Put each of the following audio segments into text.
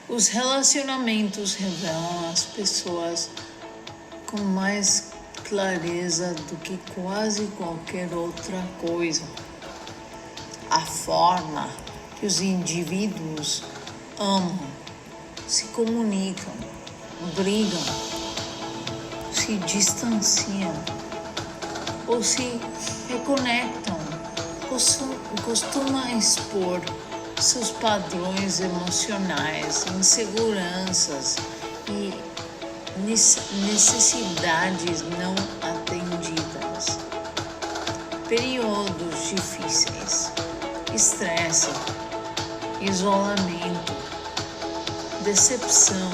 Os relacionamentos revelam as pessoas com mais clareza do que quase qualquer outra coisa. A forma que os indivíduos amam, se comunicam, brigam, se distanciam ou se reconectam costuma expor seus padrões emocionais, inseguranças e necessidades não atendidas. Períodos difíceis, estresse, isolamento, decepção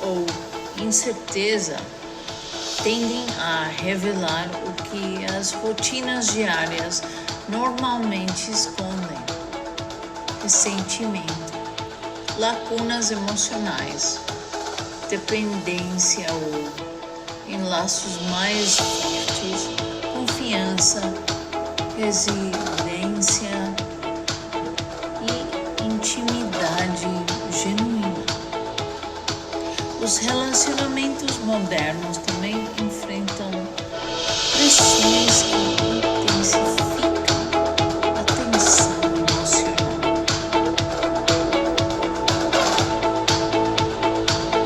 ou incerteza tendem a revelar o que as rotinas diárias normalmente escondem: ressentimento, lacunas emocionais, dependência ou, em laços mais fortes, confiança, resiliência e intimidade genuína. Os relacionamentos modernos também enfrentam pressões que intensificam a tensão emocional,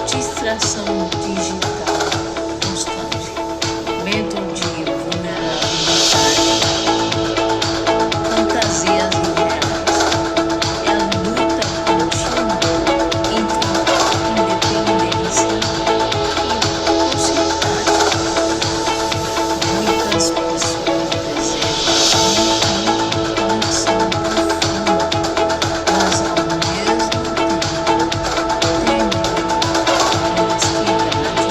distração digital constante, medo de vulnerabilidade, fantasias irreais e a luta contínua entre independência e possibilidade. Muitas pessoas desejam uma conexão profunda, mas ao mesmo tempo temem a honestidade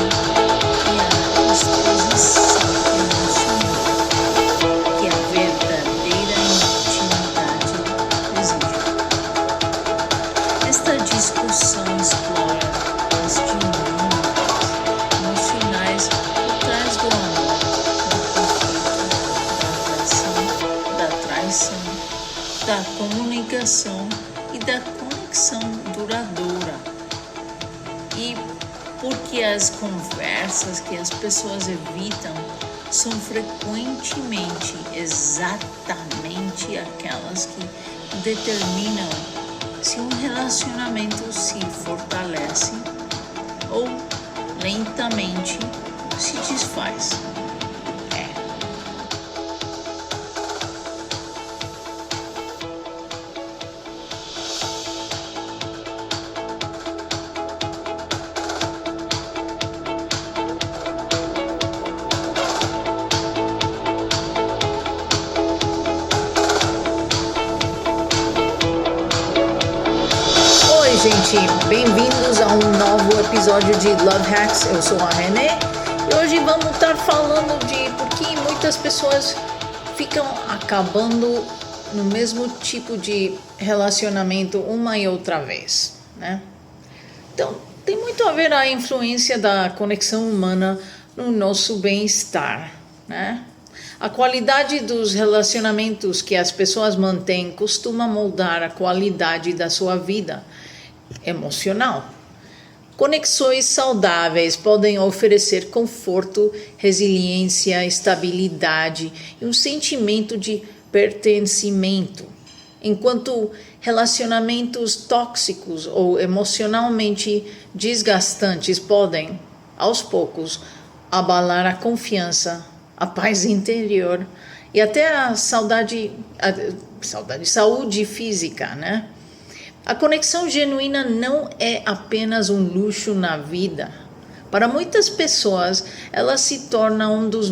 e a exposição emocional que a verdadeira intimidade exige. Esta discussão explora as dinâmicas emocionais por trás do amor, do conflito, da traição, da comunicação e da conexão duradoura. E porque as conversas que as pessoas evitam são frequentemente exatamente aquelas que determinam se um relacionamento se fortalece ou lentamente se desfaz. Oi, gente, bem-vindos a um novo episódio de Love Hacks. Eu sou a René e hoje vamos estar falando de por que muitas pessoas ficam acabando no mesmo tipo de relacionamento uma e outra vez, né? Então, tem muito a ver a influência da conexão humana no nosso bem-estar, né? A qualidade dos relacionamentos que as pessoas mantêm costuma moldar a qualidade da sua vida emocional. Conexões saudáveis podem oferecer conforto, resiliência, estabilidade e um sentimento de pertencimento, enquanto relacionamentos tóxicos ou emocionalmente desgastantes podem, aos poucos, abalar a confiança, a paz interior e até a saúde física, né? A conexão genuína não é apenas um luxo na vida. Para muitas pessoas, ela se torna um dos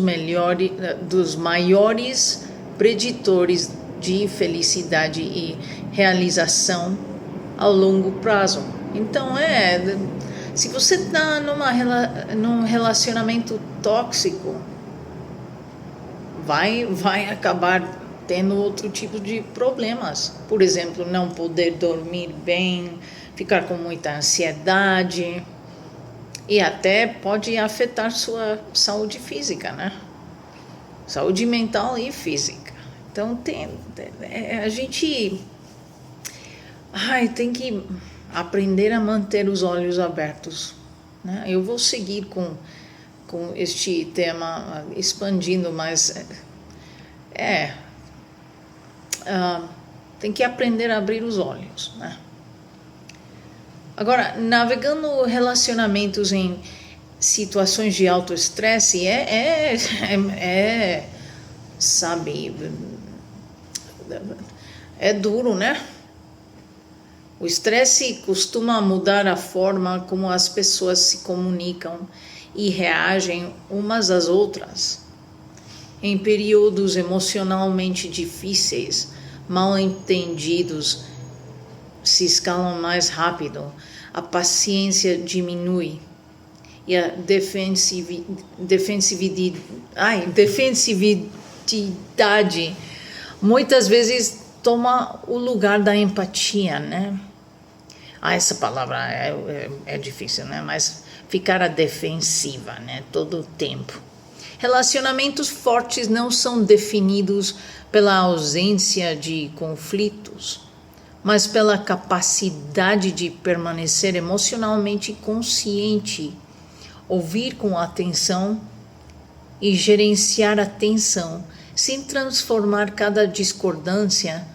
maiores preditores de felicidade e realização ao longo prazo. Então, se você está num relacionamento tóxico, vai acabar tendo outro tipo de problemas. Por exemplo, não poder dormir bem, ficar com muita ansiedade e até pode afetar sua saúde física, né? Saúde mental e física. Então a gente tem que aprender a manter os olhos abertos, né? Eu vou seguir com este tema expandindo, mas tem que aprender a abrir os olhos, né? Agora, navegando relacionamentos em situações de alto estresse sabe, é duro, né? O estresse costuma mudar a forma como as pessoas se comunicam e reagem umas às outras. Em períodos emocionalmente difíceis, mal entendidos se escalam mais rápido, a paciência diminui e a defensividade muitas vezes toma o lugar da empatia, né? Essa palavra é difícil, né? Mas ficar à defensiva, né? Todo o tempo. Relacionamentos fortes não são definidos pela ausência de conflitos, mas pela capacidade de permanecer emocionalmente consciente, ouvir com atenção e gerenciar a tensão, sem transformar cada discordância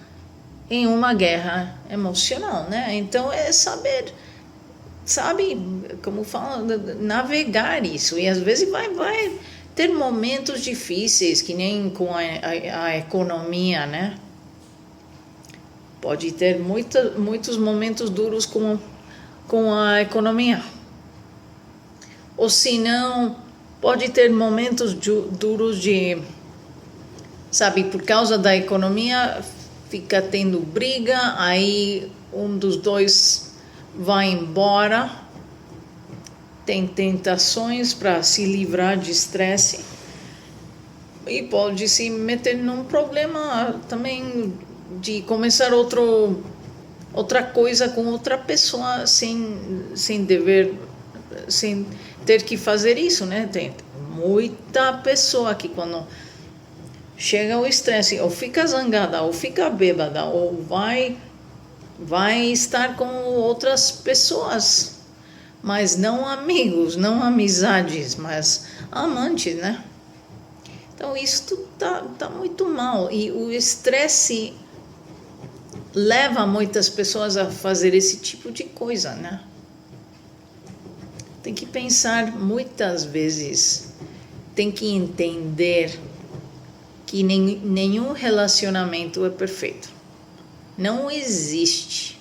em uma guerra emocional, né? Então é saber, sabe, como fala, navegar isso. E às vezes vai ter momentos difíceis, que nem com a economia, né? Pode ter muitos momentos duros com a economia. Ou se não, pode ter momentos duros de, sabe, por causa da economia, fica tendo briga, aí um dos dois vai embora, tem tentações para se livrar de estresse e pode se meter num problema também de começar outra coisa com outra pessoa sem ter que fazer isso, né? Tem muita pessoa que quando chega o estresse, ou fica zangada, ou fica bêbada, ou vai estar com outras pessoas, mas não amigos, não amizades, mas amantes, né? Então isso tá muito mal, e o estresse leva muitas pessoas a fazer esse tipo de coisa, né? Tem que pensar muitas vezes, tem que entender que nenhum relacionamento é perfeito. Não existe,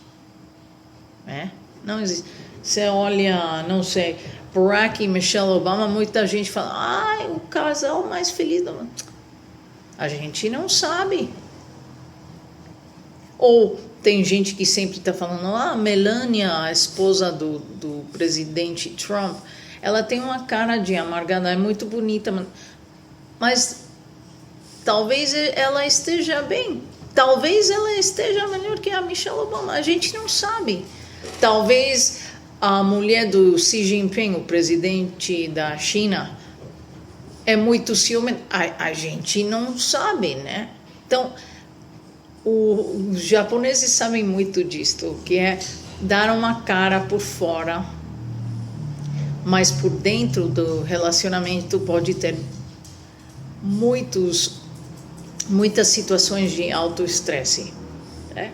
né? Não existe. Você olha, não sei, Barack e Michelle Obama, muita gente fala, o casal mais feliz do mundo. A gente não sabe. Ou tem gente que sempre está falando, Melania, a esposa do presidente Trump, ela tem uma cara de amargada, é muito bonita, mas talvez ela esteja bem, talvez ela esteja melhor que a Michelle Obama, a gente não sabe. Talvez a mulher do Xi Jinping, o presidente da China, é muito ciumenta, a gente não sabe, né? Então, os japoneses sabem muito disto, que é dar uma cara por fora, mas por dentro do relacionamento pode ter muitas situações de alto estresse, né?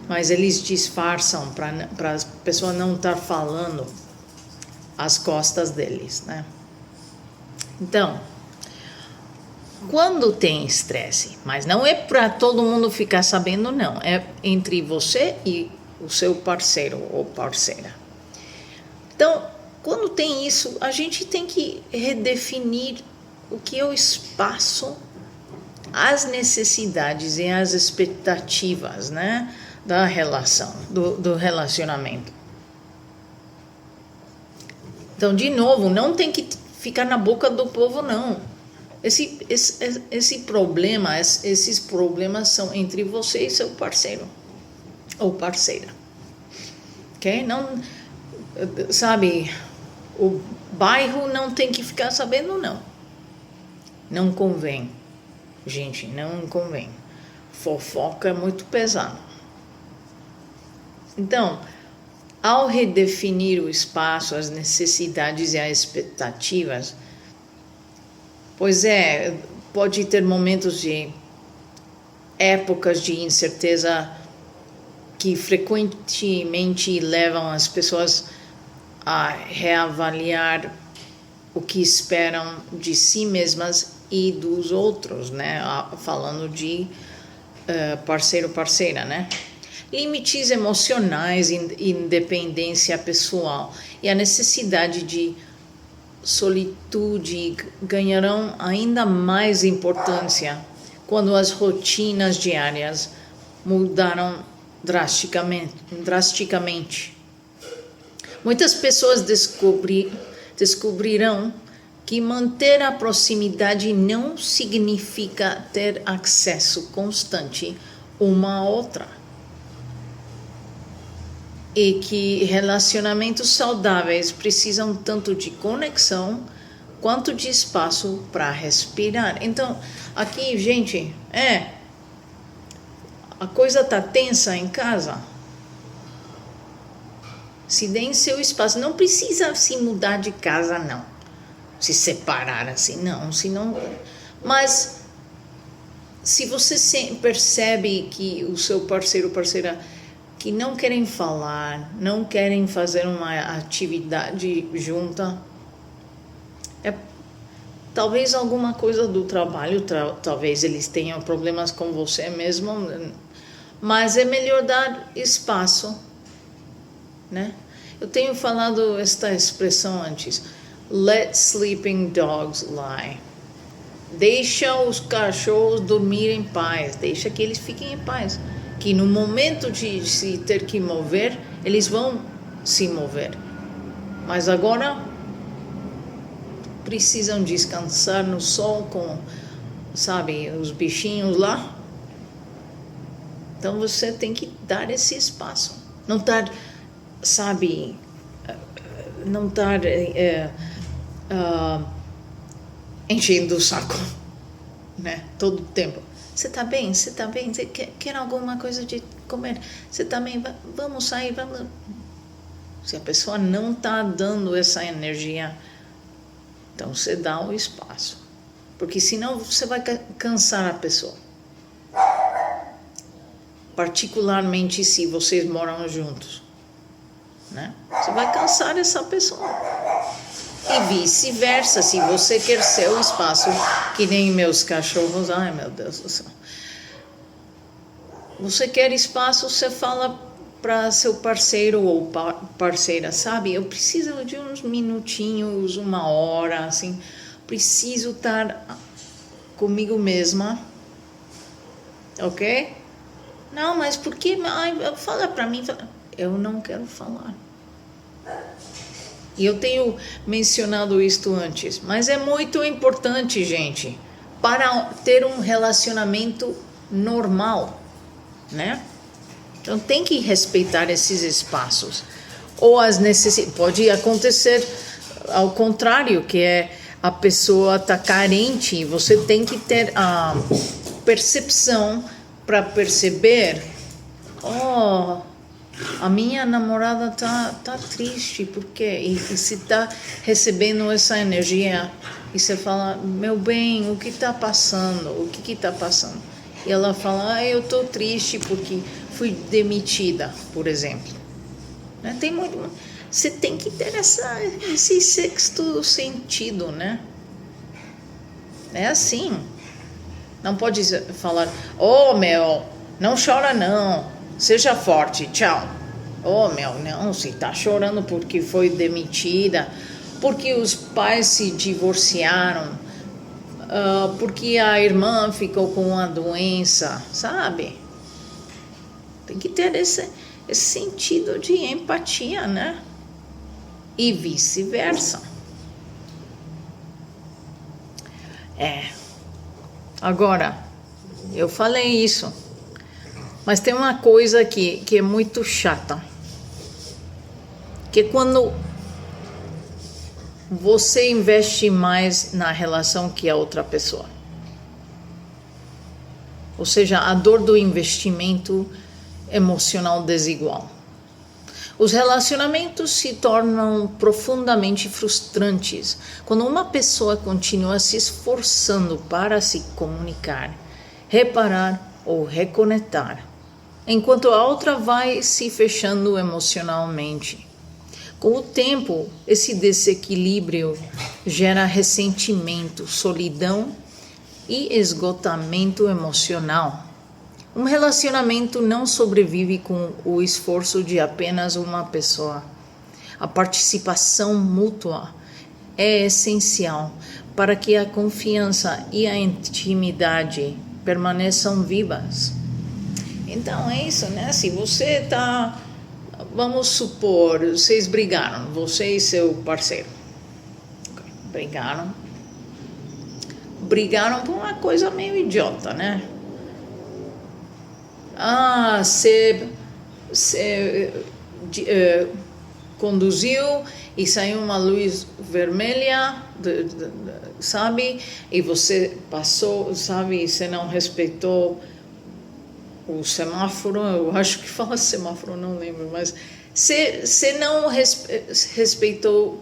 Mas eles disfarçam para a pessoa não estar falando às costas deles, né? Então, quando tem estresse, mas não é para todo mundo ficar sabendo, não, é entre você e o seu parceiro ou parceira. Então, quando tem isso, a gente tem que redefinir o que é o espaço, as necessidades e as expectativas, né, da relação, do relacionamento. Então, de novo, não tem que ficar na boca do povo, não. Esse problema, esses problemas são entre você e seu parceiro ou parceira, ok? Não, sabe, o bairro não tem que ficar sabendo, não. Não convém, gente, não convém. Fofoca é muito pesado. Então, Ao redefinir o espaço, as necessidades e as expectativas, pode ter momentos de épocas de incerteza que frequentemente levam as pessoas a reavaliar o que esperam de si mesmas e dos outros, né? Falando de parceiro-parceira, né? Limites emocionais, independência pessoal e a necessidade de solitude ganharão ainda mais importância quando as rotinas diárias mudaram drasticamente. Muitas pessoas descobrirão que manter a proximidade não significa ter acesso constante uma a outra. E que relacionamentos saudáveis precisam tanto de conexão quanto de espaço para respirar. Então, aqui, gente, a coisa tá tensa em casa. Se dê seu espaço. Não precisa se mudar de casa, não. Se separar assim, não. Senão, mas se você percebe que o seu parceiro ou parceira que não querem falar, não querem fazer uma atividade junta, talvez alguma coisa do trabalho, talvez eles tenham problemas com você mesmo, mas é melhor dar espaço, né? Eu tenho falado esta expressão antes: let sleeping dogs lie. Deixa os cachorros dormir em paz, deixa que eles fiquem em paz. Que no momento de se ter que mover, eles vão se mover. Mas agora precisam descansar no sol com, sabe, os bichinhos lá. Então você tem que dar esse espaço. Não estar, sabe, não estar enchendo o saco, né, todo o tempo. Você tá bem? Você tá bem? Você quer alguma coisa de comer? Você também, vamos sair, vamos. Se a pessoa não tá dando essa energia, então você dá o espaço. Porque senão você vai cansar a pessoa. Particularmente se vocês moram juntos, né? Você vai cansar essa pessoa. E vice-versa, se você quer seu espaço, que nem meus cachorros, ai meu Deus do céu. Você quer espaço, você fala para seu parceiro ou parceira, sabe? Eu preciso de uns minutinhos, uma hora, assim. Preciso estar comigo mesma, ok? Não, mas por que? Fala para mim. Eu não quero falar. E eu tenho mencionado isto antes, mas é muito importante, gente, para ter um relacionamento normal, né? Então tem que respeitar esses espaços. Ou as necessidades. Pode acontecer ao contrário, que é a pessoa está carente, e você tem que ter a percepção para perceber, a minha namorada tá triste, por quê? E se tá recebendo essa energia, e você fala, meu bem, o que tá passando? O que tá passando? E ela fala, eu tô triste porque fui demitida, por exemplo. Né? Você tem que ter esse sexto sentido, né? É assim. Não pode falar, não chora não. Seja forte, tchau. Não, se tá chorando porque foi demitida, porque os pais se divorciaram, porque a irmã ficou com uma doença, sabe? Tem que ter esse sentido de empatia, né? E vice-versa. Agora, eu falei isso. Mas tem uma coisa aqui que é muito chata, que quando você investe mais na relação que a outra pessoa. Ou seja, a dor do investimento emocional desigual. Os relacionamentos se tornam profundamente frustrantes quando uma pessoa continua se esforçando para se comunicar, reparar ou reconectar, enquanto a outra vai se fechando emocionalmente. Com o tempo, esse desequilíbrio gera ressentimento, solidão e esgotamento emocional. Um relacionamento não sobrevive com o esforço de apenas uma pessoa. A participação mútua é essencial para que a confiança e a intimidade permaneçam vivas. Então é isso, né? Se você tá, vamos supor, vocês brigaram, você e seu parceiro. Brigaram por uma coisa meio idiota, né? Você conduziu e saiu uma luz vermelha, sabe? E você passou, sabe? E você não respeitou o semáforo. Eu acho que fala semáforo, não lembro, mas você não respeitou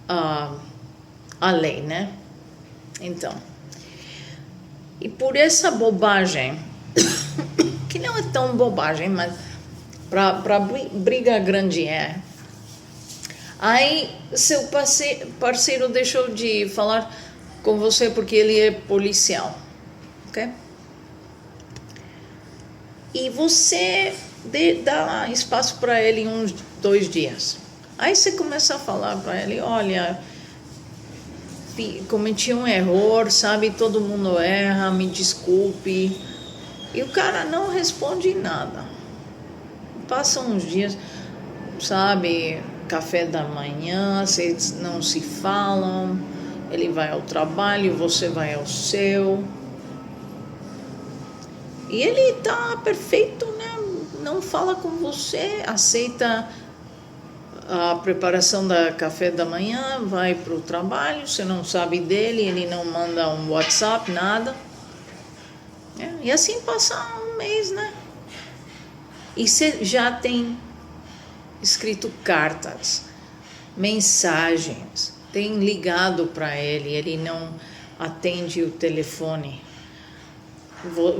a lei, né? Então, e por essa bobagem, que não é tão bobagem, mas para briga grande é. Aí seu parceiro deixou de falar com você porque ele é policial, ok? E você dá espaço para ele uns 2 dias. Aí você começa a falar para ele, olha, cometi um erro, sabe? Todo mundo erra, me desculpe. E o cara não responde nada. Passam uns dias, sabe? Café da manhã, vocês não se falam. Ele vai ao trabalho, você vai ao seu. E ele tá perfeito, né? Não fala com você, aceita a preparação da café da manhã, vai pro trabalho, você não sabe dele, ele não manda um WhatsApp, nada. E assim passa um mês, né? E você já tem escrito cartas, mensagens, tem ligado para ele, ele não atende o telefone.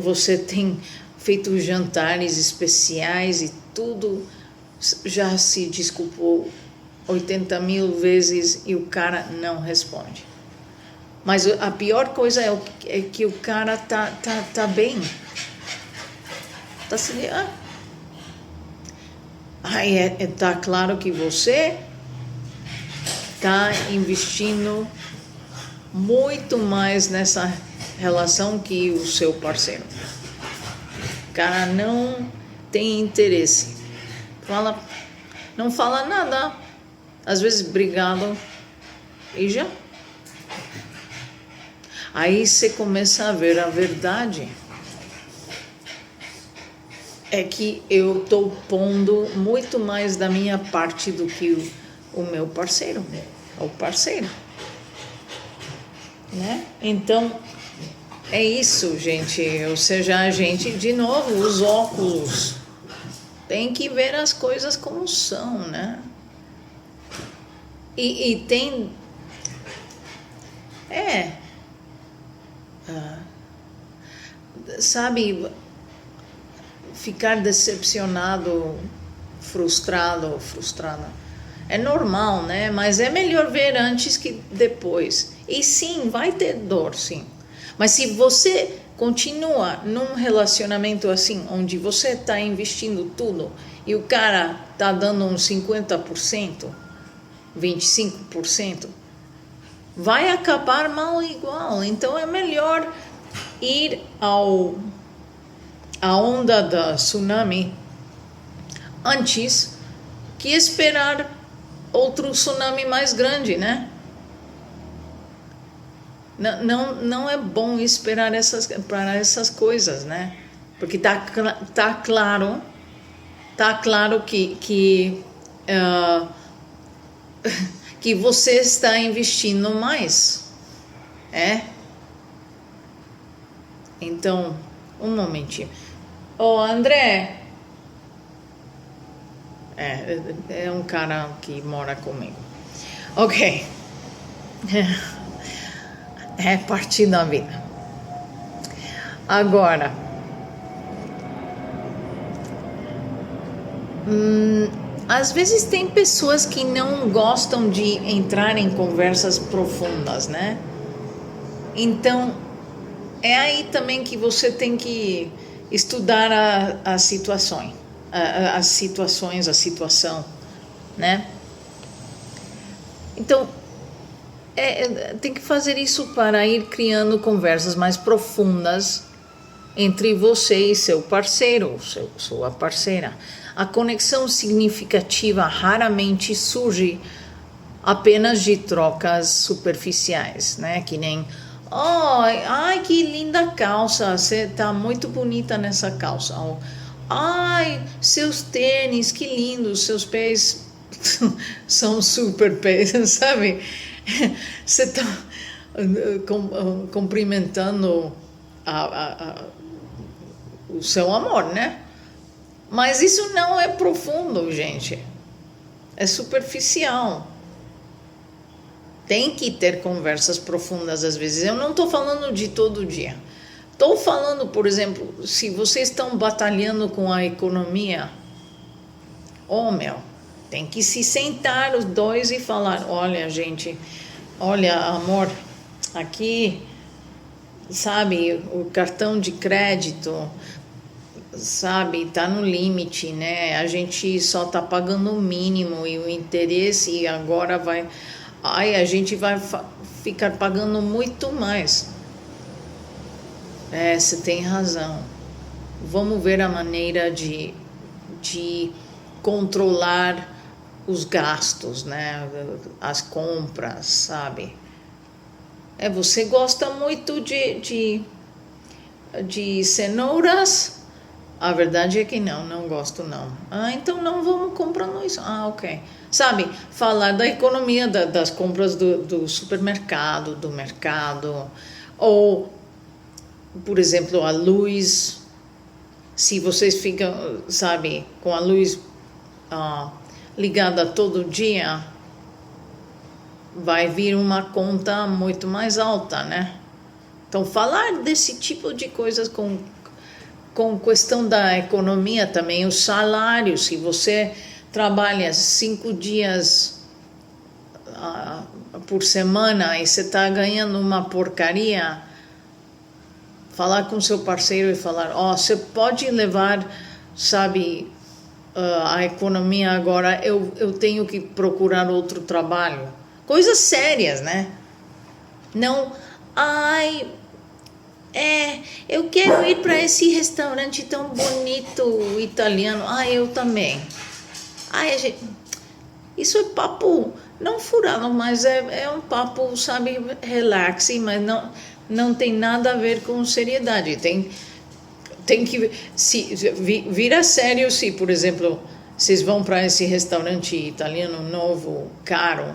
Você tem feito jantares especiais e tudo, já se desculpou 80.000 vezes e o cara não responde. Mas a pior coisa é que o cara tá bem. Tá se aí tá claro que você tá investindo muito mais nessa relação que o seu parceiro. O cara não tem interesse. Não fala nada. Às vezes brigado e já. Aí você começa a ver a verdade. É que eu estou pondo muito mais da minha parte do que o meu parceiro, o parceiro. Né? Então, é isso, gente. Ou seja, a gente, de novo, os óculos. Tem que ver as coisas como são, né? E tem... sabe, ficar decepcionado, frustrada. É normal, né? Mas é melhor ver antes que depois. E sim, vai ter dor, sim. Mas se você continua num relacionamento assim, onde você está investindo tudo e o cara está dando uns 50%, 25%, vai acabar mal igual. Então é melhor ir à onda da tsunami antes que esperar outro tsunami mais grande, né? Não é bom esperar para essas coisas, né? Porque tá claro que você está investindo mais, Então, um momentinho. André, É um cara que mora comigo. Ok. É parte da vida. Agora, às vezes tem pessoas que não gostam de entrar em conversas profundas, né? Então, é aí também que você tem que estudar a situação, a situação, né? Então, tem que fazer isso para ir criando conversas mais profundas entre você e seu parceiro, sua parceira. A conexão significativa raramente surge apenas de trocas superficiais, né? Que nem, ai, que linda calça, você tá muito bonita nessa calça. Ou, ai, seus tênis, que lindos, seus pés são super pés, sabe? Você tá cumprimentando o seu amor, né? Mas isso não é profundo, gente. É superficial. Tem que ter conversas profundas às vezes. Eu não estou falando de todo dia. Estou falando, por exemplo, se vocês estão batalhando com a economia, tem que se sentar os dois e falar, olha, gente, olha, amor, aqui, sabe, o cartão de crédito, sabe, tá no limite, né? A gente só tá pagando o mínimo e o interesse e agora a gente vai ficar pagando muito mais. Você tem razão. Vamos ver a maneira de controlar os gastos, né? As compras, sabe? Você gosta muito de cenouras? A verdade é que não gosto não. Então não vamos comprando isso. Ok. Sabe, falar da economia, das compras do supermercado, do mercado, ou, por exemplo, a luz. Se vocês ficam, sabe, com a luz ligada todo dia, vai vir uma conta muito mais alta, né? Então, falar desse tipo de coisas com questão da economia também, o salário, se você trabalha 5 dias por semana e você está ganhando uma porcaria, falar com seu parceiro e falar, você pode levar, sabe, a economia agora, eu tenho que procurar outro trabalho. Coisas sérias, né? Não, eu quero ir para esse restaurante tão bonito italiano. Eu também. Isso é papo, não furado, mas é um papo, sabe, relaxe, mas não tem nada a ver com seriedade. Tem que vir a sério se, por exemplo, vocês vão para esse restaurante italiano novo, caro,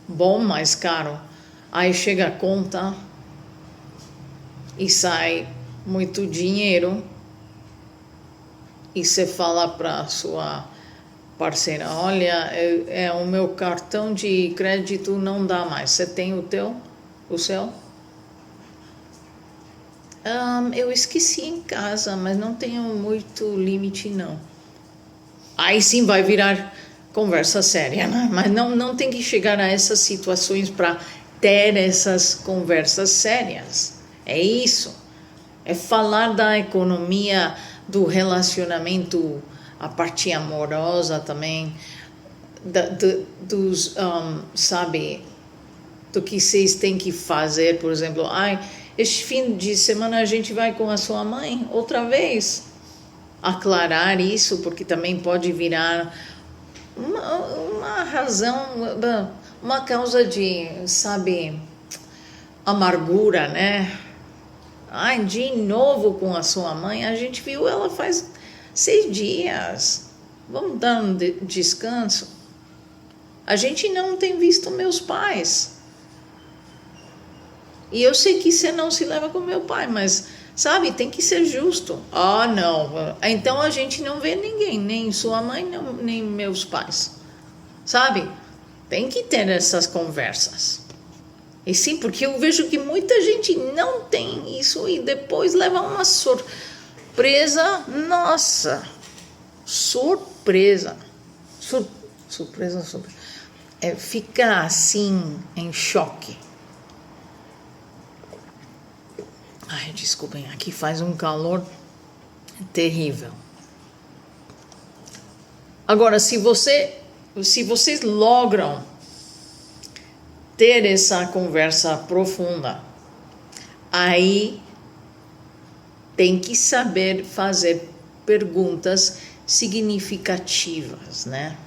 bom, mas caro. Aí chega a conta e sai muito dinheiro e você fala para sua parceira, olha, o meu cartão de crédito não dá mais, você tem o seu? Eu esqueci em casa, mas não tenho muito limite não. Aí sim vai virar conversa séria, né? Mas não tem que chegar a essas situações para ter essas conversas sérias. É isso. É falar da economia, do relacionamento, a parte amorosa também, sabe, do que vocês têm que fazer, por exemplo, este fim de semana a gente vai com a sua mãe outra vez. Aclarar isso, porque também pode virar uma razão, uma causa de, sabe, amargura, né? De novo com a sua mãe, a gente viu ela faz 6 dias. Vamos dar um descanso? A gente não tem visto meus pais. E eu sei que você não se leva com meu pai, mas Sabe, tem que ser justo. Ah, não. Então a gente não vê ninguém, nem sua mãe, nem meus pais. Sabe? Tem que ter essas conversas. E sim, porque eu vejo que muita gente não tem isso e depois leva uma surpresa. Nossa, surpresa. Surpresa. Fica assim, em choque. Ai, desculpem, aqui faz um calor terrível. Agora, se vocês logram ter essa conversa profunda, aí tem que saber fazer perguntas significativas, né?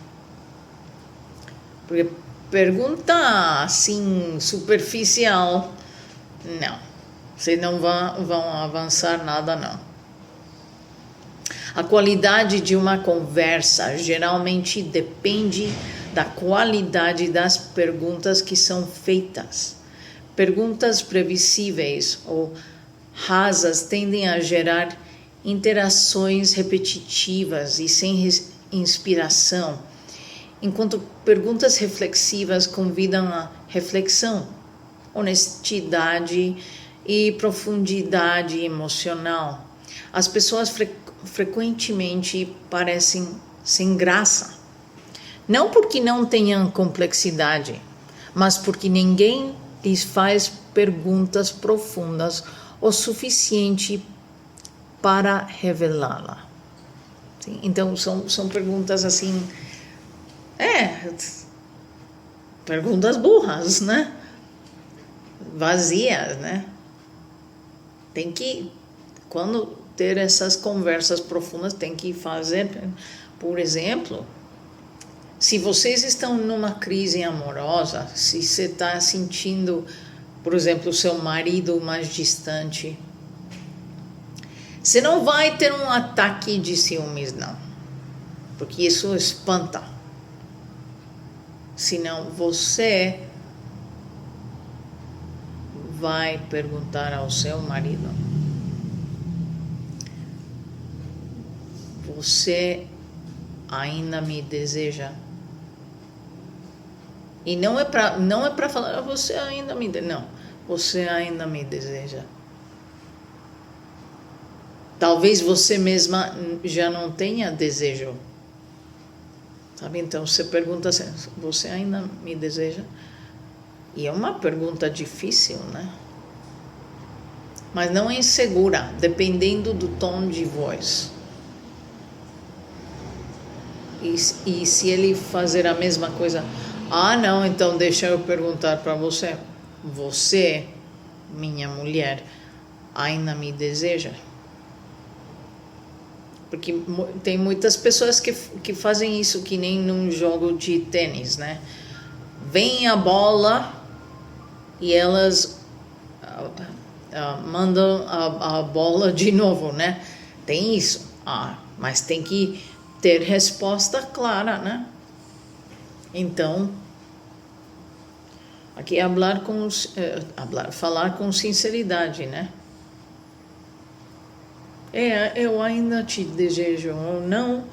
Porque pergunta assim superficial, não. Vocês não vão avançar nada, não. A qualidade de uma conversa geralmente depende da qualidade das perguntas que são feitas. Perguntas previsíveis ou rasas tendem a gerar interações repetitivas e sem inspiração, enquanto perguntas reflexivas convidam a reflexão, honestidade e profundidade emocional. As pessoas frequentemente parecem sem graça, não porque não tenham complexidade, mas porque ninguém lhes faz perguntas profundas o suficiente para revelá-la. Então são perguntas assim, perguntas burras, né? Vazias, né? Tem que, quando ter essas conversas profundas, tem que fazer, por exemplo, se vocês estão numa crise amorosa, se você está sentindo, por exemplo, o seu marido mais distante, você não vai ter um ataque de ciúmes, não, porque isso espanta. Senão você vai perguntar ao seu marido: você ainda me deseja? E não é para falar você ainda me deseja. Não, você ainda me deseja. Talvez você mesma já não tenha desejo. Sabe? Então você pergunta assim: você ainda me deseja? E é uma pergunta difícil, né? Mas não é insegura, dependendo do tom de voz. E se ele fazer a mesma coisa: ah, não, então deixa eu perguntar para você. Você, minha mulher, ainda me deseja? Porque tem muitas pessoas que fazem isso, que nem num jogo de tênis, né? Vem a bola e elas mandam a bola de novo, né? Tem isso. Mas tem que ter resposta clara, né? Então, aqui é falar com sinceridade, né? Eu ainda te desejo ou não,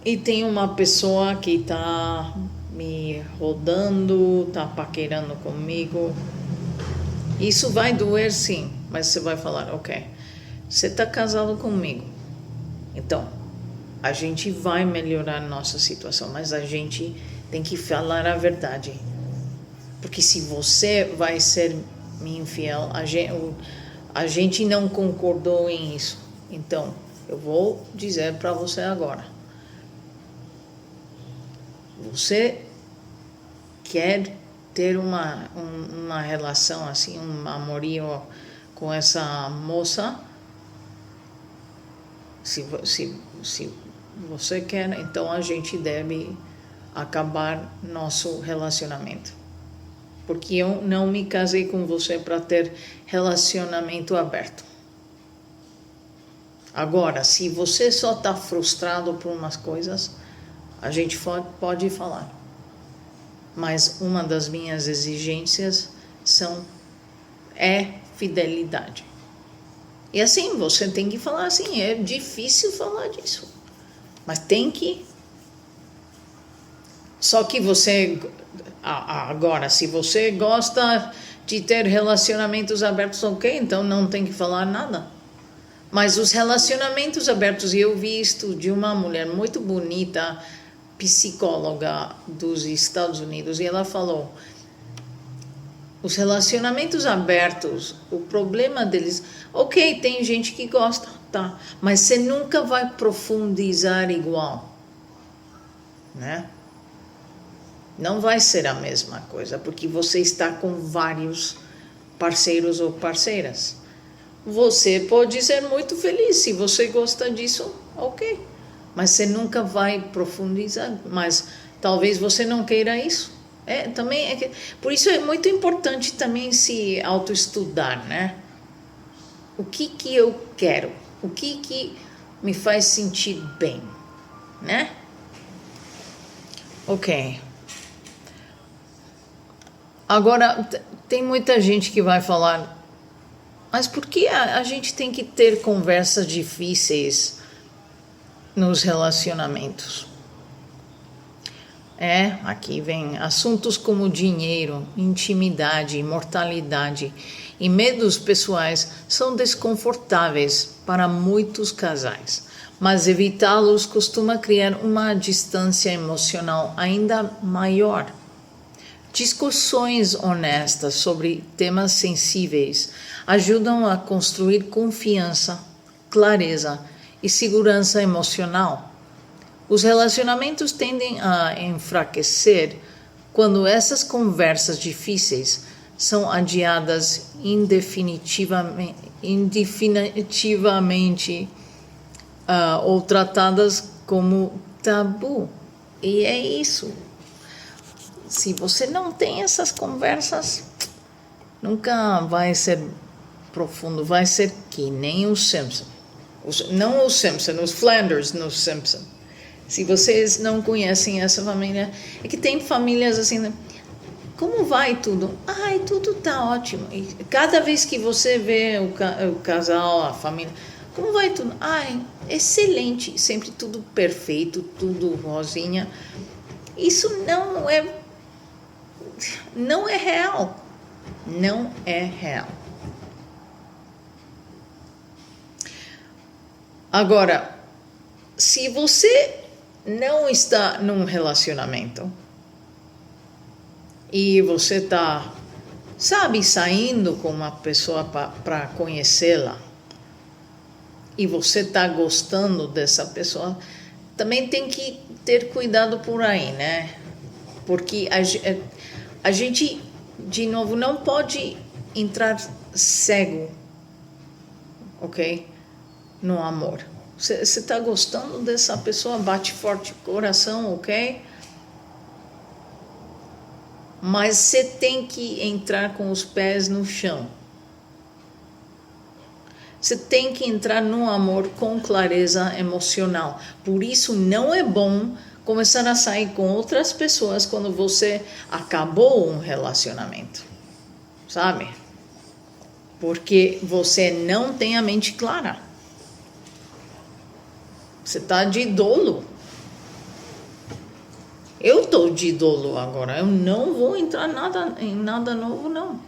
e tem uma pessoa que está me rodando, está paquerando comigo. Isso vai doer, sim, mas você vai falar: ok, você está casado comigo, então a gente vai melhorar nossa situação, mas a gente tem que falar a verdade, porque se você vai ser infiel, a gente não concordou em isso. Então eu vou dizer para você agora: você quer ter uma relação assim, um amorio com essa moça? Se você quer, então a gente deve acabar nosso relacionamento, porque eu não me casei com você para ter relacionamento aberto. Agora, se você só está frustrado por umas coisas, a gente pode falar. Mas uma das minhas exigências é fidelidade. E assim, você tem que falar assim, é difícil falar disso. Mas tem que. Só que você, agora, se você gosta de ter relacionamentos abertos, ok, então não tem que falar nada. Mas os relacionamentos abertos, e eu vi isto de uma mulher muito bonita, psicóloga dos Estados Unidos, e ela falou, os relacionamentos abertos, o problema deles, ok, tem gente que gosta, tá, mas você nunca vai profundizar igual, né? Não vai ser a mesma coisa, porque você está com vários parceiros ou parceiras. Você pode ser muito feliz, se você gosta disso, ok. Mas você nunca vai profundizar, mas talvez você não queira isso. Por isso é muito importante também se autoestudar, né? O que eu quero? O que me faz sentir bem, né? Ok. Agora, tem muita gente que vai falar, mas por que a gente tem que ter conversas difíceis nos relacionamentos? Aqui vem assuntos como dinheiro, intimidade, mortalidade e medos pessoais são desconfortáveis para muitos casais, mas evitá-los costuma criar uma distância emocional ainda maior. Discussões honestas sobre temas sensíveis ajudam a construir confiança, clareza e segurança emocional. Os relacionamentos tendem a enfraquecer quando essas conversas difíceis são adiadas indefinitivamente ou tratadas como tabu. E é isso. Se você não tem essas conversas, nunca vai ser profundo, vai ser que nem os Simpson. Não os Simpson, os Flanders nos Simpson. Se vocês não conhecem essa família, é que tem famílias assim, né? Como vai tudo? Ai, tudo tá ótimo. E cada vez que você vê o casal, a família, como vai tudo? Ai, excelente, sempre tudo perfeito, tudo rosinha. Isso não é real. Não é real. Agora, se você não está num relacionamento e você está, saindo com uma pessoa para conhecê-la e você está gostando dessa pessoa, também tem que ter cuidado por aí, né? Porque a gente, de novo, não pode entrar cego, ok? No amor. Você está gostando dessa pessoa, bate forte o coração, ok? Mas você tem que entrar com os pés no chão. Você tem que entrar no amor com clareza emocional. Por isso não é bom começar a sair com outras pessoas quando você acabou um relacionamento, sabe? Porque você não tem a mente clara. Você está de dolo. Eu estou de dolo agora. Eu não vou entrar em nada novo, não.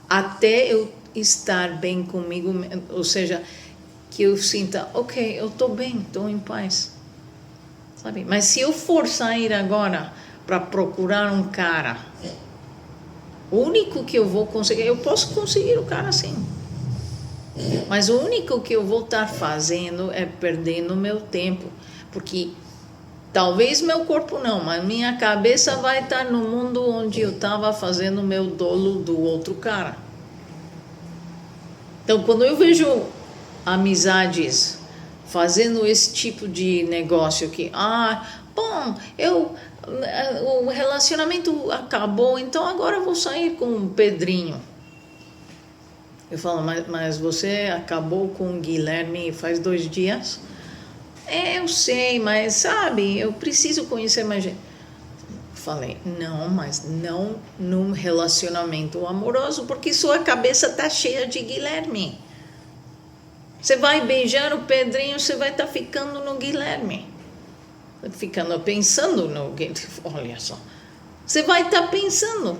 Até eu estar bem comigo, ou seja, que eu sinta, ok, eu estou bem, estou em paz. Sabe? Mas se eu for sair agora para procurar um cara, o único que eu vou conseguir, eu posso conseguir o cara sim. Mas o único que eu vou estar fazendo é perdendo meu tempo, porque talvez meu corpo não, mas minha cabeça vai estar no mundo onde eu estava fazendo meu dolo do outro cara. Então, quando eu vejo amizades fazendo esse tipo de negócio que, o relacionamento acabou, então agora eu vou sair com o Pedrinho. Eu falo, mas você acabou com o Guilherme faz 2 dias? Eu sei, mas sabe, eu preciso conhecer mais gente. Falei, não, mas não num relacionamento amoroso, porque sua cabeça tá cheia de Guilherme. Você vai beijar o Pedrinho, você vai estar ficando no Guilherme. Ficando pensando no Guilherme. Olha só. Você vai estar pensando.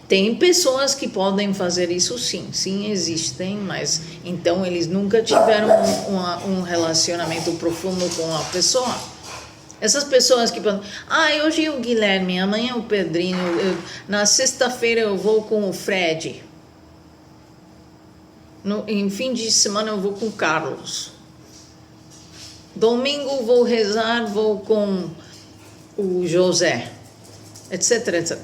Tem pessoas que podem fazer isso sim existem, mas então eles nunca tiveram um relacionamento profundo com a pessoa. Essas pessoas que falam, hoje é o Guilherme, amanhã é o Pedrinho, na sexta-feira eu vou com o Fred, em fim de semana eu vou com o Carlos, domingo vou rezar, vou com o José, etc, etc.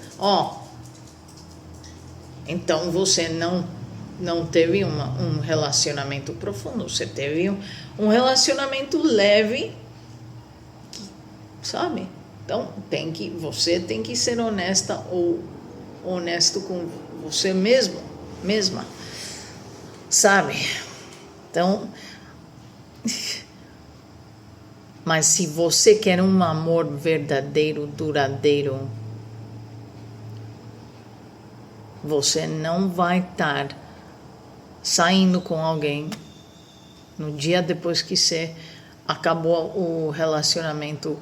Então você não teve um relacionamento profundo, você teve um relacionamento leve, sabe? Então você tem que ser honesta ou honesto com você mesma, sabe? Então, mas se você quer um amor verdadeiro, duradouro, você não vai estar saindo com alguém no dia depois que você acabou o relacionamento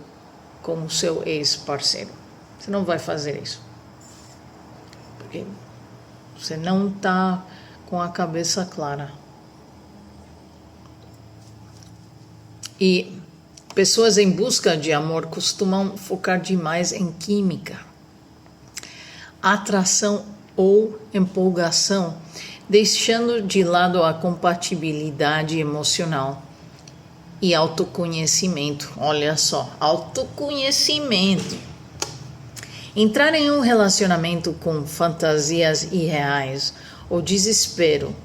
com o seu ex-parceiro. Você não vai fazer isso. Porque você não está com a cabeça clara. E pessoas em busca de amor costumam focar demais em química, atração ou empolgação, deixando de lado a compatibilidade emocional e autoconhecimento. Olha só, autoconhecimento. Entrar em um relacionamento com fantasias irreais ou desespero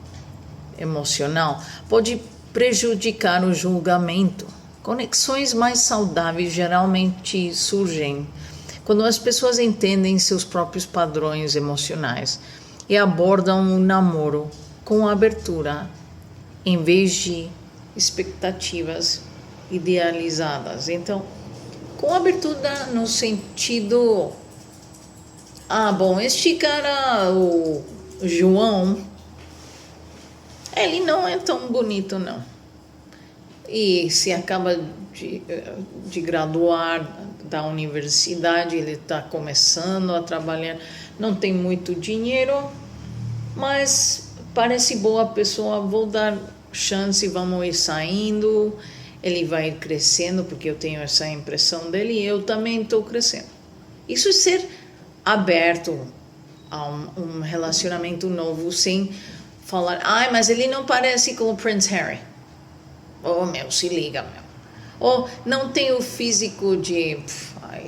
emocional pode prejudicar o julgamento. Conexões mais saudáveis geralmente surgem quando as pessoas entendem seus próprios padrões emocionais e abordam o namoro com abertura, em vez de expectativas idealizadas. Então, com abertura no sentido, este cara, o João, ele não é tão bonito, não. E se acaba de graduar da universidade, ele está começando a trabalhar, não tem muito dinheiro, mas parece boa pessoa, vou dar chance, vamos ir saindo, ele vai ir crescendo, porque eu tenho essa impressão dele e eu também estou crescendo. Isso é ser aberto a um relacionamento novo, sem falar, mas ele não parece com o Prince Harry. Se liga, meu. Ou não tem o físico de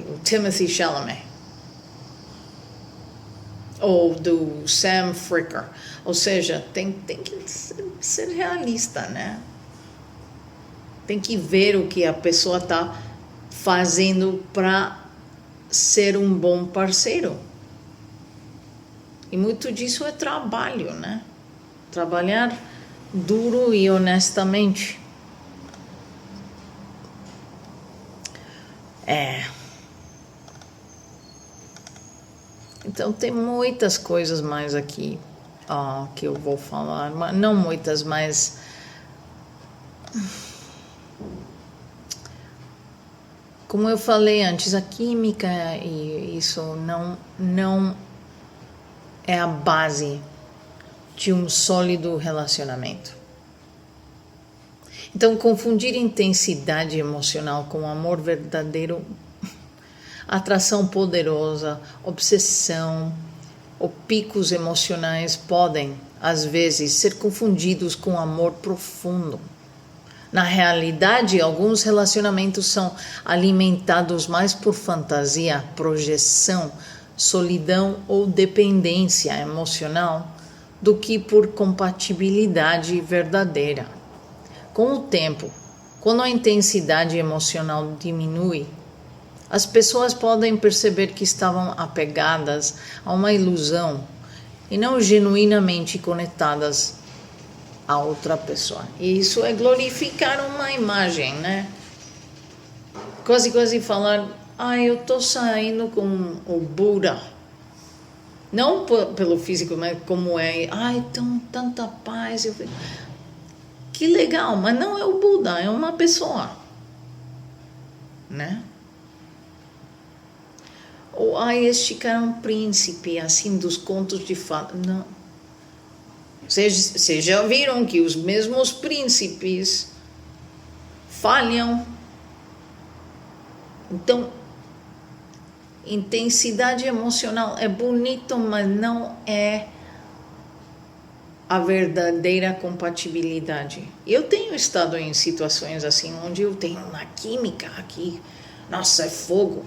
o Timothy Chalamet. Ou do Sam Fricker. Ou seja, tem que ser realista, né? Tem que ver o que a pessoa está fazendo para ser um bom parceiro. E muito disso é trabalho, né? Trabalhar duro e honestamente. Então tem muitas coisas mais aqui que eu vou falar, mas não muitas, mas como eu falei antes, a química e isso não é a base de um sólido relacionamento. Então, confundir intensidade emocional com amor verdadeiro, atração poderosa, obsessão ou picos emocionais podem, às vezes, ser confundidos com amor profundo. Na realidade, alguns relacionamentos são alimentados mais por fantasia, projeção, solidão ou dependência emocional do que por compatibilidade verdadeira. Com o tempo, quando a intensidade emocional diminui, as pessoas podem perceber que estavam apegadas a uma ilusão e não genuinamente conectadas a outra pessoa. E isso é glorificar uma imagem, né? Quase falar, eu tô saindo com o Buda. Não pelo físico, mas como é, tanta paz. Que legal, mas não é o Buda, é uma pessoa, né? Ou este cara é um príncipe, assim, dos contos de fadas. Não. Vocês já viram que os mesmos príncipes falham. Então, intensidade emocional é bonito, mas não é a verdadeira compatibilidade. Eu tenho estado em situações assim, onde eu tenho uma química aqui, nossa, é fogo.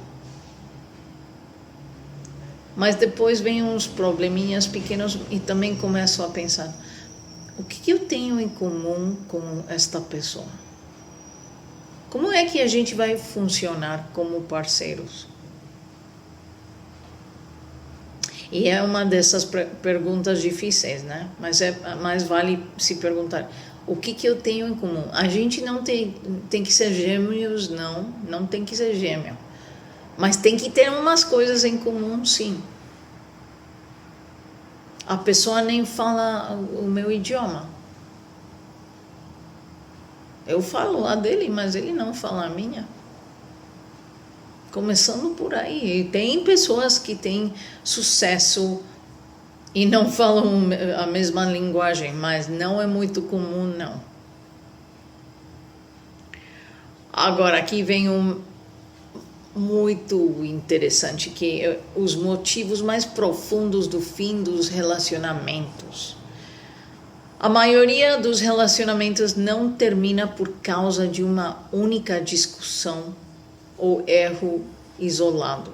Mas depois vem uns probleminhas pequenos e também começo a pensar, o que eu tenho em comum com esta pessoa? Como é que a gente vai funcionar como parceiros? E é uma dessas perguntas difíceis, né? Mas vale se perguntar, o que eu tenho em comum? A gente não tem que ser gêmeos, não tem que ser gêmeo. Mas tem que ter umas coisas em comum, sim. A pessoa nem fala o meu idioma. Eu falo a dele, mas ele não fala a minha. Começando por aí. E tem pessoas que têm sucesso e não falam a mesma linguagem, mas não é muito comum, não. Agora, aqui vem muito interessante, que os motivos mais profundos do fim dos relacionamentos. A maioria dos relacionamentos não termina por causa de uma única discussão ou erro isolado.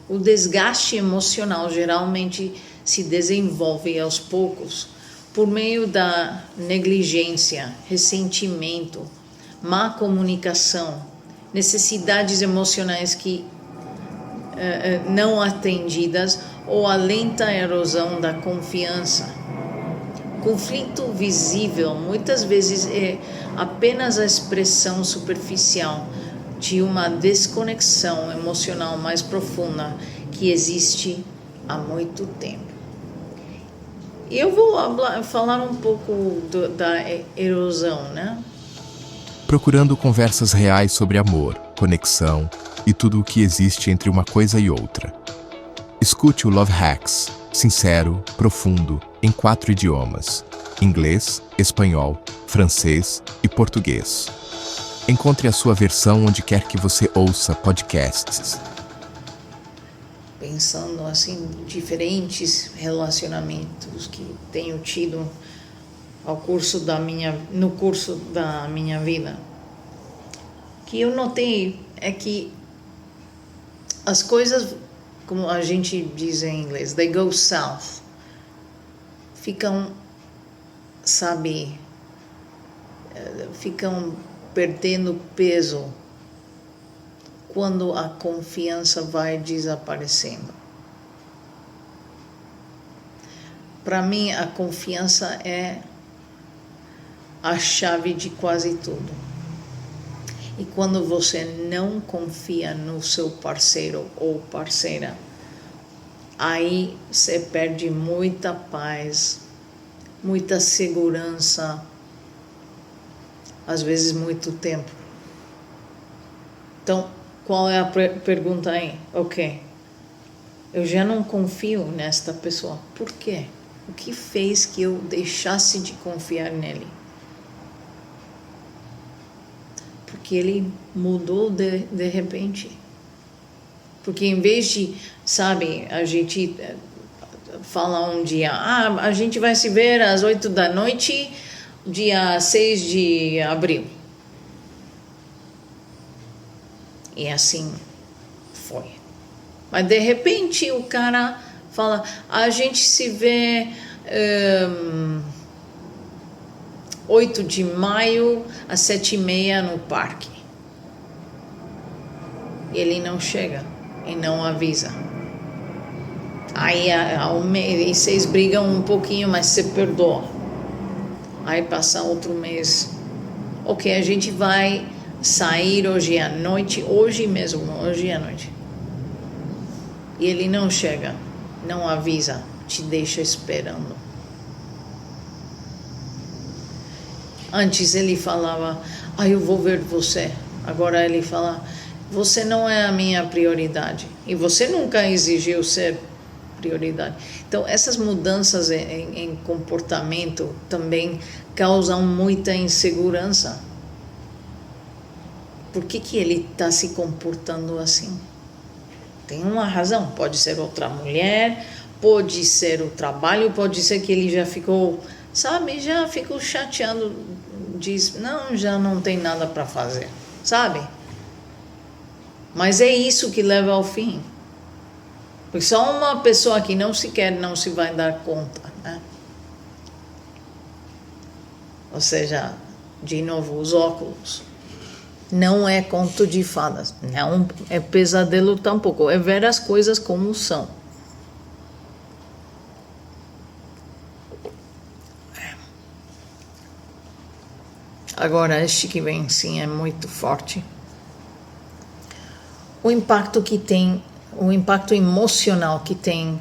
O desgaste emocional geralmente se desenvolve aos poucos por meio da negligência, ressentimento, má comunicação, necessidades emocionais que não atendidas ou a lenta erosão da confiança. Conflito visível muitas vezes é apenas a expressão superficial de uma desconexão emocional mais profunda que existe há muito tempo. Eu vou falar um pouco da erosão, né? Procurando conversas reais sobre amor, conexão e tudo o que existe entre uma coisa e outra. Escute o Love Hacks, sincero, profundo, em 4 idiomas: inglês, espanhol, francês e português. Encontre a sua versão onde quer que você ouça podcasts. Pensando assim, diferentes relacionamentos que tenho tido no curso da minha vida, que eu notei é que as coisas, como a gente diz em inglês, they go south, ficam perdendo peso quando a confiança vai desaparecendo. Para mim, a confiança é a chave de quase tudo. E quando você não confia no seu parceiro ou parceira, aí você perde muita paz, muita segurança, às vezes muito tempo. Então, qual é a pergunta aí? Ok, eu já não confio nesta pessoa. Por quê? O que fez que eu deixasse de confiar nele? Porque ele mudou de repente. Porque em vez de, a gente fala um dia, a gente vai se ver às 8 da noite, dia 6 de abril. E assim foi. Mas de repente o cara fala, a gente se vê 8 de maio às 7h30 no parque. Ele não chega e não avisa. Aí vocês brigam um pouquinho, mas você perdoa. Aí passa outro mês. Ok, a gente vai sair hoje à noite, hoje à noite. E ele não chega, não avisa, te deixa esperando. Antes ele falava, eu vou ver você. Agora ele fala, você não é a minha prioridade. E você nunca exigiu ser prioridade. Então, essas mudanças em comportamento também causam muita insegurança. Por que ele está se comportando assim? Tem uma razão. Pode ser outra mulher, pode ser o trabalho, pode ser que ele já ficou, já ficou chateado, diz, não, já não tem nada para fazer, sabe? Mas é isso que leva ao fim. Porque só uma pessoa que não se quer não se vai dar conta, né? Ou seja, de novo, os óculos. Não é conto de fadas, não é pesadelo tampouco, é ver as coisas como são. Agora, este que vem, sim, é muito forte. O impacto emocional que tem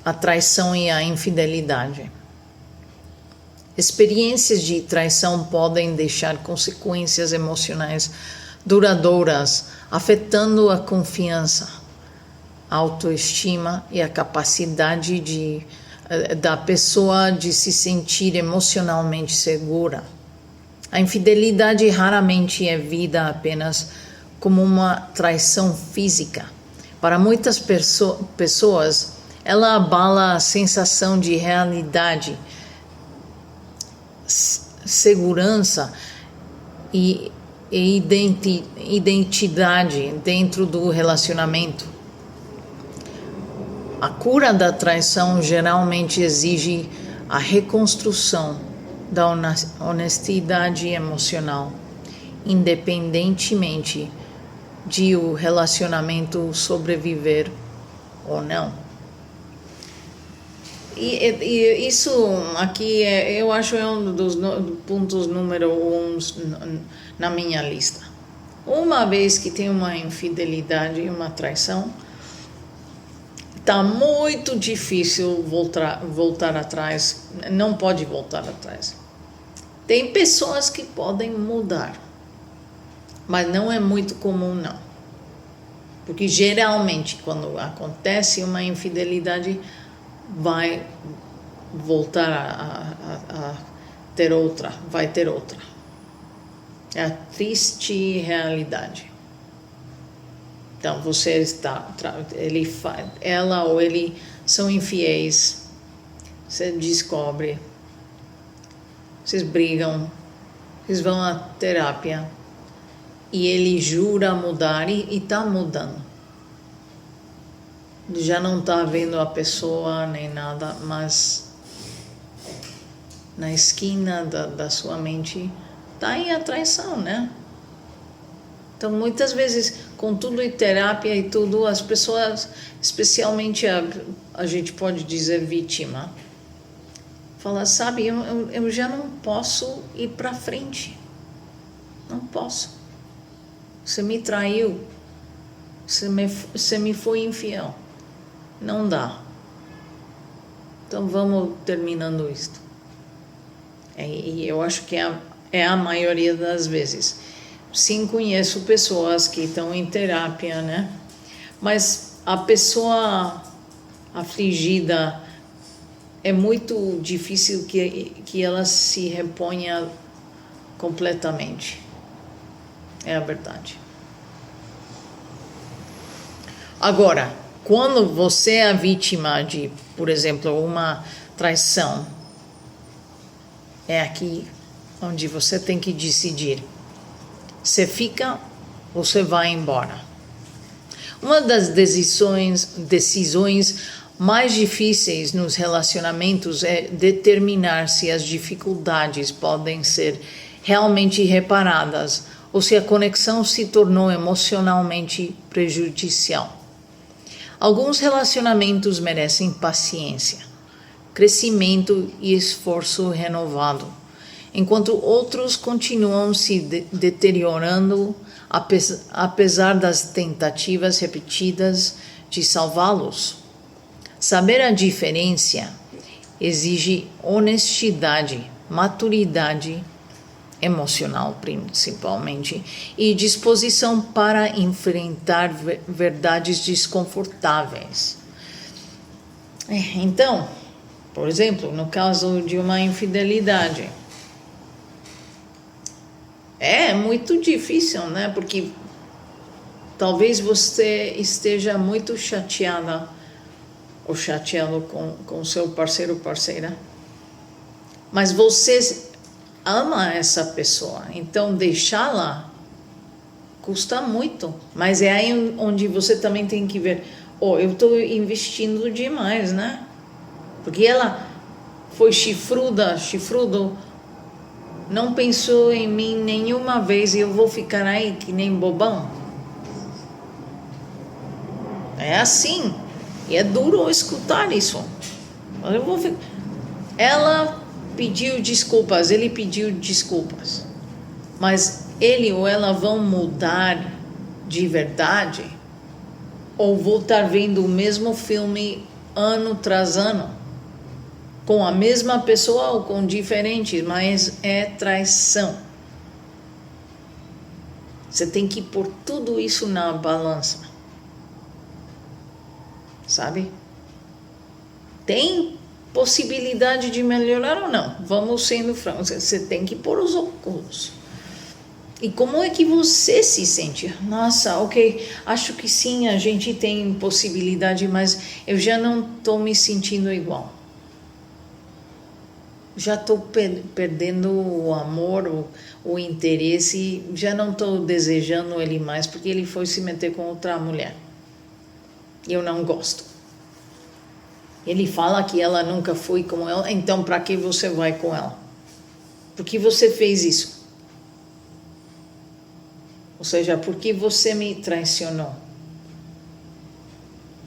a traição e a infidelidade. Experiências de traição podem deixar consequências emocionais duradouras, afetando a confiança, a autoestima e a capacidade da pessoa de se sentir emocionalmente segura. A infidelidade raramente é vista apenas como uma traição física. Para muitas pessoas, ela abala a sensação de realidade, segurança e identidade dentro do relacionamento. A cura da traição geralmente exige a reconstrução da honestidade emocional, independentemente de o relacionamento sobreviver ou não. E isso aqui eu acho um dos pontos número 1 na minha lista. Uma vez que tem uma infidelidade e uma traição, está muito difícil voltar atrás, não pode voltar atrás. Tem pessoas que podem mudar, mas não é muito comum, não. Porque geralmente, quando acontece uma infidelidade, vai voltar a ter outra, vai ter outra. É a triste realidade. Então, ela ou ele são infiéis, você descobre, vocês brigam, vocês vão à terapia e ele jura mudar e está mudando. Já não está vendo a pessoa nem nada, mas na esquina da sua mente está aí a traição, né? Então, muitas vezes, com tudo e terapia e tudo, as pessoas, especialmente a gente pode dizer vítima, fala, sabe, eu já não posso ir para frente. Não posso. Você me traiu. Você me foi infiel. Não dá. Então, vamos terminando isto. E eu acho que é a maioria das vezes. Sim, conheço pessoas que estão em terapia, né? Mas a pessoa afligida é muito difícil que ela se reponha completamente. É a verdade. Agora, quando você é a vítima de, por exemplo, uma traição, é aqui onde você tem que decidir. Você fica ou você vai embora? Uma das decisões mais difíceis nos relacionamentos é determinar se as dificuldades podem ser realmente reparadas ou se a conexão se tornou emocionalmente prejudicial. Alguns relacionamentos merecem paciência, crescimento e esforço renovado, enquanto outros continuam se deteriorando apesar das tentativas repetidas de salvá-los. Saber a diferença exige honestidade, maturidade emocional principalmente, e disposição para enfrentar verdades desconfortáveis. Então, por exemplo, no caso de uma infidelidade, é muito difícil, né? Porque talvez você esteja muito chateada ou chateado com seu parceiro ou parceira, mas você ama essa pessoa, então deixá-la custa muito. Mas é aí onde você também tem que ver, eu estou investindo demais, né? Porque ela foi chifrudo, não pensou em mim nenhuma vez e eu vou ficar aí que nem bobão. É assim. E é duro escutar isso. Ela pediu desculpas, ele pediu desculpas. Mas ele ou ela vão mudar de verdade? Ou vou estar vendo o mesmo filme ano tras ano? Com a mesma pessoa ou com diferentes, mas é traição. Você tem que pôr tudo isso na balança. Sabe? Tem possibilidade de melhorar ou não? Vamos sendo francos. Você tem que pôr os óculos. E como é que você se sente? Nossa, ok, acho que sim, a gente tem possibilidade, mas eu já não estou me sentindo igual. Já estou perdendo o amor, o interesse, já não estou desejando ele mais, porque ele foi se meter com outra mulher. Eu não gosto. Ele fala que ela nunca foi com ela, então para que você vai com ela? Por que você fez isso? Ou seja, por que você me traicionou?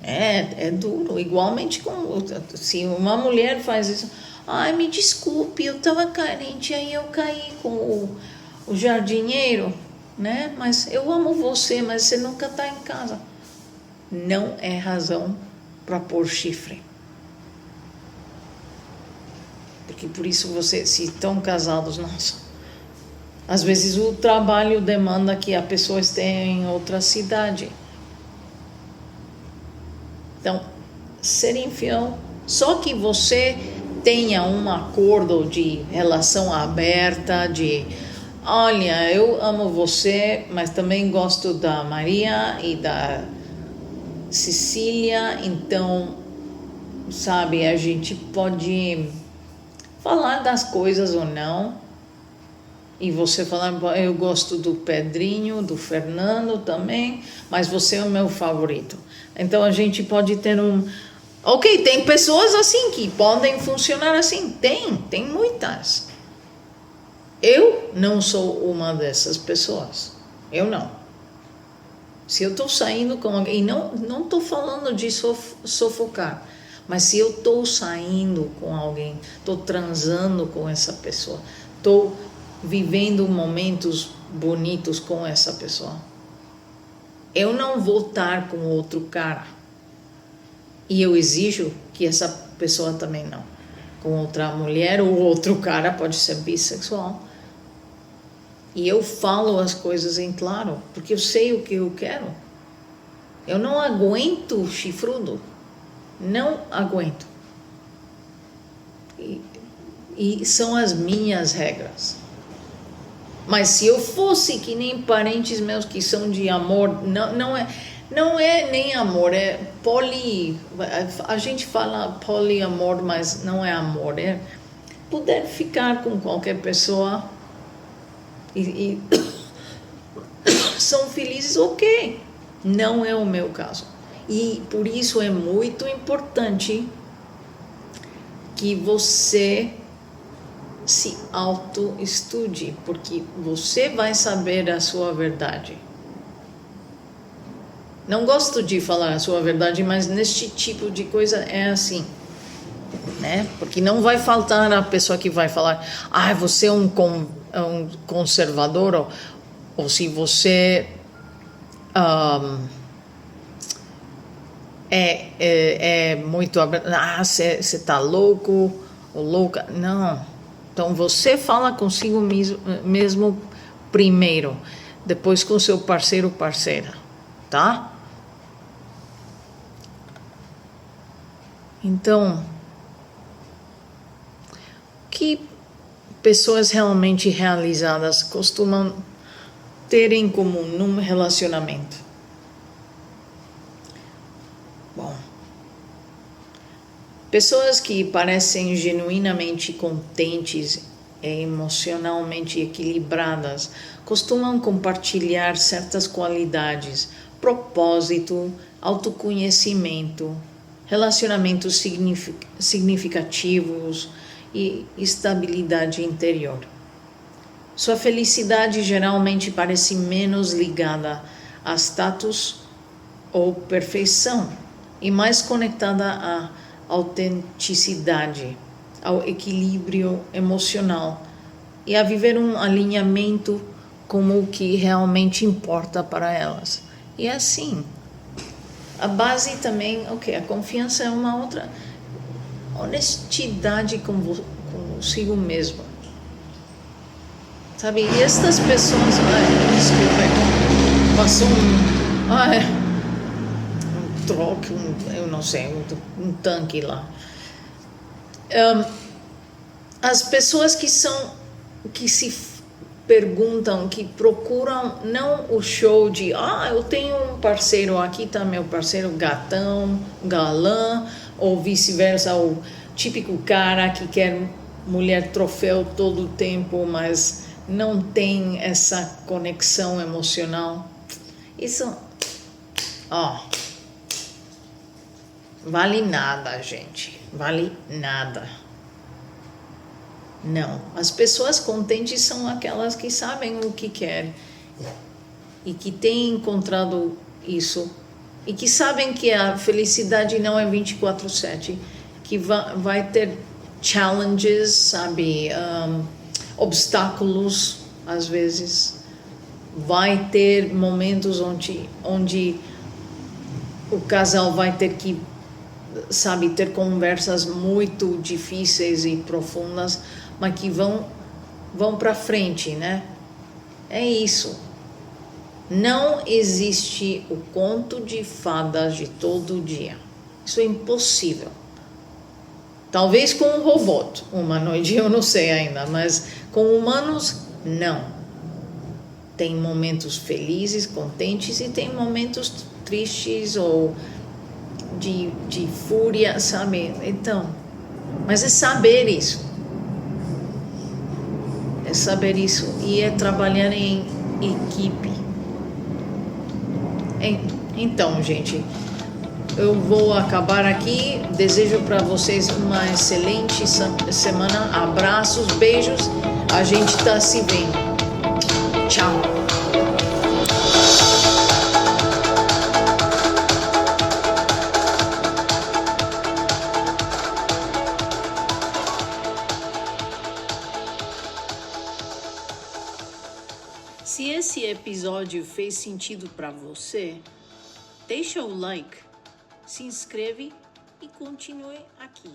É duro. Igualmente, se uma mulher faz isso, ai, me desculpe, eu estava carente, aí eu caí com o jardineiro, né? Mas eu amo você, mas você nunca está em casa. Não é razão para pôr chifre. Porque por isso se estão casados, nossa. Às vezes o trabalho demanda que a pessoa esteja em outra cidade. Então, ser infiel, só que você tenha um acordo de relação aberta, de olha, eu amo você, mas também gosto da Maria e da Cecília, então, sabe, a gente pode falar das coisas ou não, e você falar, eu gosto do Pedrinho, do Fernando também, mas você é o meu favorito. Então a gente pode ter ok, tem pessoas assim que podem funcionar assim, tem muitas. Eu não sou uma dessas pessoas, eu não. Se eu estou saindo com alguém, não estou falando de sufocar, mas se eu estou saindo com alguém, estou transando com essa pessoa, estou vivendo momentos bonitos com essa pessoa, eu não vou estar com outro cara. E eu exijo que essa pessoa também não. Com outra mulher ou outro cara, pode ser bissexual. E eu falo as coisas em claro, porque eu sei o que eu quero. Eu não aguento chifrudo. Não aguento. E são as minhas regras. Mas se eu fosse que nem parentes meus que são de amor, não é nem amor, é a gente fala poliamor, mas não é amor, é poder ficar com qualquer pessoa e são felizes, ok. Não é o meu caso. E por isso é muito importante que você se autoestude, porque você vai saber a sua verdade. Não gosto de falar a sua verdade, mas neste tipo de coisa é assim, né? Porque não vai faltar a pessoa que vai falar, você é um conservador, ou se você é muito, você está louco ou louca. Não. Então você fala consigo mesmo primeiro, depois com seu parceiro ou parceira, tá? Então, o que pessoas realmente realizadas costumam ter em comum num relacionamento? Bom, pessoas que parecem genuinamente contentes e emocionalmente equilibradas costumam compartilhar certas qualidades: propósito, autoconhecimento, relacionamentos significativos e estabilidade interior. Sua felicidade geralmente parece menos ligada a status ou perfeição e mais conectada à autenticidade, ao equilíbrio emocional e a viver um alinhamento com o que realmente importa para elas. E assim, a base também, a confiança é uma outra, honestidade consigo mesmo. Sabe, e estas pessoas, desculpa, passou um troque, eu não sei, um tanque lá. As pessoas que se perguntam, que procuram não o show de eu tenho um parceiro, aqui tá meu parceiro gatão, galã, ou vice-versa, o típico cara que quer mulher troféu todo o tempo, mas não tem essa conexão emocional. Isso, vale nada, gente, vale nada. Não, as pessoas contentes são aquelas que sabem o que querem e que têm encontrado isso e que sabem que a felicidade não é 24/7, que vai ter challenges, sabe, obstáculos às vezes, vai ter momentos onde o casal vai ter que, sabe, ter conversas muito difíceis e profundas, mas que vão para frente, né? É isso. Não existe o conto de fadas de todo dia. Isso é impossível. Talvez com um robô humanoide, eu não sei ainda, mas com humanos, não. Tem momentos felizes, contentes, e tem momentos tristes ou de fúria, sabe? Então, mas é saber isso. É saber isso e é trabalhar em equipe. Então, gente, eu vou acabar aqui. Desejo para vocês uma excelente semana. Abraços, beijos. A gente tá se vendo. Tchau. Se esse episódio fez sentido para você, deixa o like, se inscreve e continue aqui.